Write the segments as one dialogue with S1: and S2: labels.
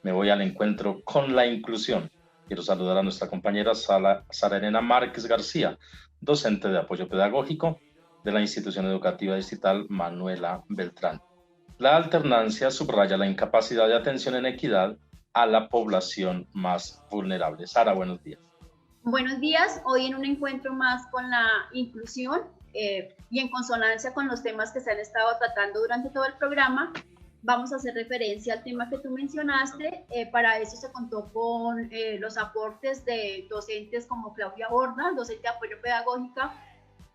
S1: me voy al encuentro con la inclusión. Quiero saludar a nuestra compañera Sara Elena Márquez García, docente de apoyo pedagógico de la institución educativa distrital Manuela Beltrán. La alternancia subraya la incapacidad de atención en equidad a la población más vulnerable. Sara, buenos días.
S2: Buenos días, hoy en un encuentro más con la inclusión y en consonancia con los temas que se han estado tratando durante todo el programa, vamos a hacer referencia al tema que tú mencionaste. Para eso se contó con los aportes de docentes como Claudia Borda, docente de apoyo pedagógico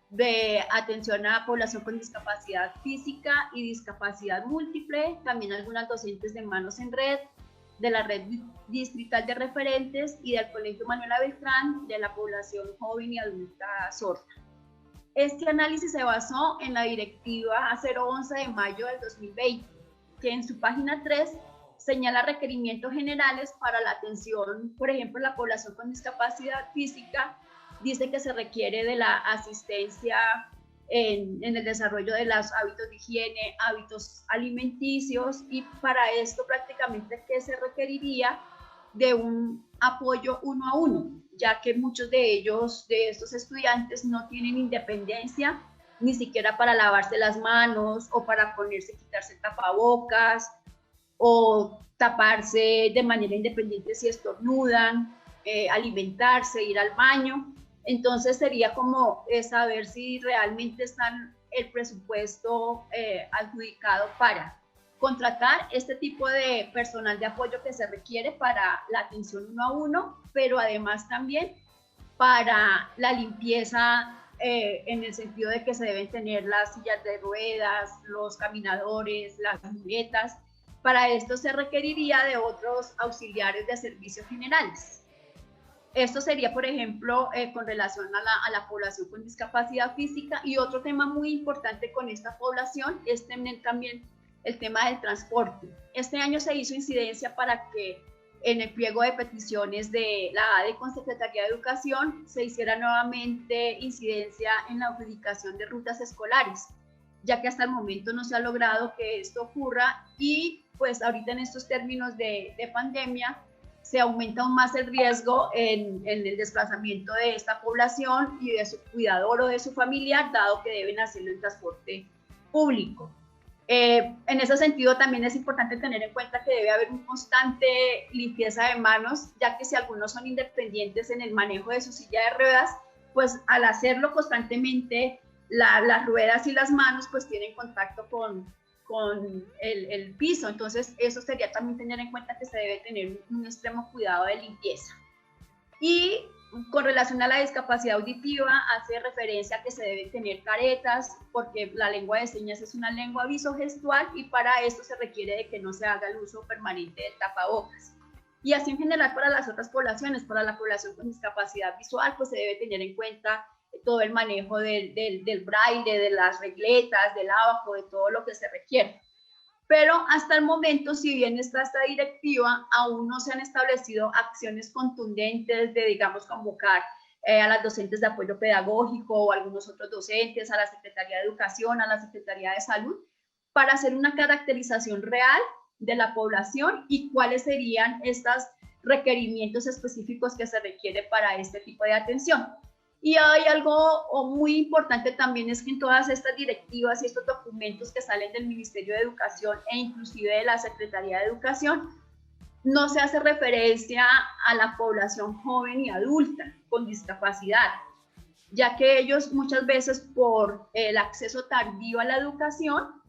S2: de atención a la población con discapacidad física y discapacidad múltiple, también algunas docentes de Manos en Red, de la red distrital de referentes y del Colegio Manuela Beltrán de la población joven y adulta sorda. Este análisis se basó en la directiva 011 de mayo del 2020, que en su página 3 señala requerimientos generales para la atención, por ejemplo, la población con discapacidad física. Dice que se requiere de la asistencia en el desarrollo de los hábitos de higiene, hábitos alimenticios, y para esto prácticamente que se requeriría de un apoyo uno a uno, ya que muchos de ellos, de estos estudiantes, no tienen independencia ni siquiera para lavarse las manos o para ponerse, quitarse tapabocas o taparse de manera independiente si estornudan, alimentarse, ir al baño. Entonces sería como saber si realmente están el presupuesto adjudicado para contratar este tipo de personal de apoyo que se requiere para la atención uno a uno, pero además también para la limpieza en el sentido de que se deben tener las sillas de ruedas, los caminadores, las muletas. Para esto se requeriría de otros auxiliares de servicios generales. Esto sería, por ejemplo, con relación a la población con discapacidad física. Y otro tema muy importante con esta población es tener también el tema del transporte. Este año se hizo incidencia para que en el pliego de peticiones de la ADE con Secretaría de Educación se hiciera nuevamente incidencia en la adjudicación de rutas escolares, ya que hasta el momento no se ha logrado que esto ocurra, y pues ahorita en estos términos de pandemia se aumenta aún más el riesgo en el desplazamiento de esta población y de su cuidador o de su familiar, dado que deben hacerlo en transporte público. En ese sentido también es importante tener en cuenta que debe haber una constante limpieza de manos, ya que si algunos son independientes en el manejo de su silla de ruedas, pues al hacerlo constantemente, las ruedas y las manos pues tienen contacto con el piso. Entonces eso sería también tener en cuenta que se debe tener un extremo cuidado de limpieza. Y con relación a la discapacidad auditiva, hace referencia a que se deben tener caretas, porque la lengua de señas es una lengua visogestual y para esto se requiere de que no se haga el uso permanente del tapabocas. Y así en general para las otras poblaciones, para la población con discapacidad visual, pues se debe tener en cuenta todo el manejo del braille, de las regletas, del abaco, de todo lo que se requiere. Pero hasta el momento, si bien está esta directiva, aún no se han establecido acciones contundentes de, digamos, convocar a las docentes de apoyo pedagógico o algunos otros docentes, a la Secretaría de Educación, a la Secretaría de Salud, para hacer una caracterización real de la población y cuáles serían estos requerimientos específicos que se requiere para este tipo de atención. Y hay algo muy importante también, es que en todas estas directivas y estos documentos que salen del Ministerio de Educación e inclusive de la Secretaría de Educación, no se hace referencia a la población joven y adulta con discapacidad, ya que ellos muchas veces por el acceso tardío a la educación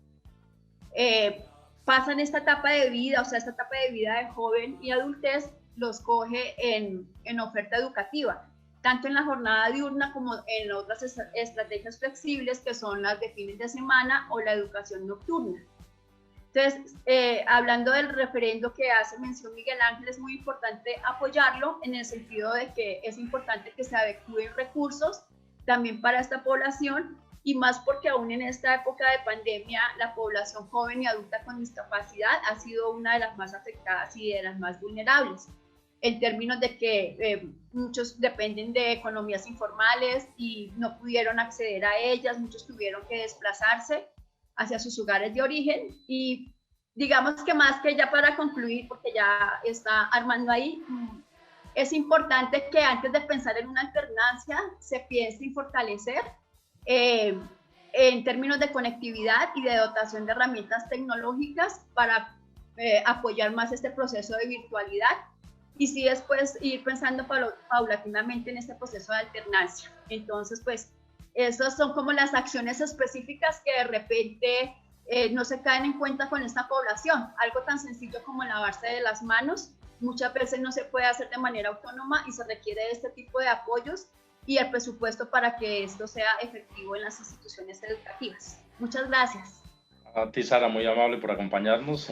S2: pasan esta etapa de vida, o sea, esta etapa de vida de joven y adultez los coge en oferta educativa, tanto en la jornada diurna como en otras estrategias flexibles que son las de fines de semana o la educación nocturna. Entonces, hablando del referendo que hace mención Miguel Ángel, es muy importante apoyarlo en el sentido de que es importante que se adecúen recursos también para esta población, y más porque aún en esta época de pandemia la población joven y adulta con discapacidad ha sido una de las más afectadas y de las más vulnerables, en términos de que muchos dependen de economías informales y no pudieron acceder a ellas, muchos tuvieron que desplazarse hacia sus hogares de origen, y digamos que más que ya para concluir, porque ya está Armando ahí, es importante que antes de pensar en una alternancia se piense en fortalecer en términos de conectividad y de dotación de herramientas tecnológicas para apoyar más este proceso de virtualidad y sí después ir pensando paulatinamente en este proceso de alternancia. Entonces, pues, esas son como las acciones específicas que de repente no se caen en cuenta con esta población. Algo tan sencillo como lavarse de las manos, muchas veces no se puede hacer de manera autónoma y se requiere de este tipo de apoyos y el presupuesto para que esto sea efectivo en las instituciones educativas. Muchas gracias.
S1: A ti, Sara, muy amable por acompañarnos.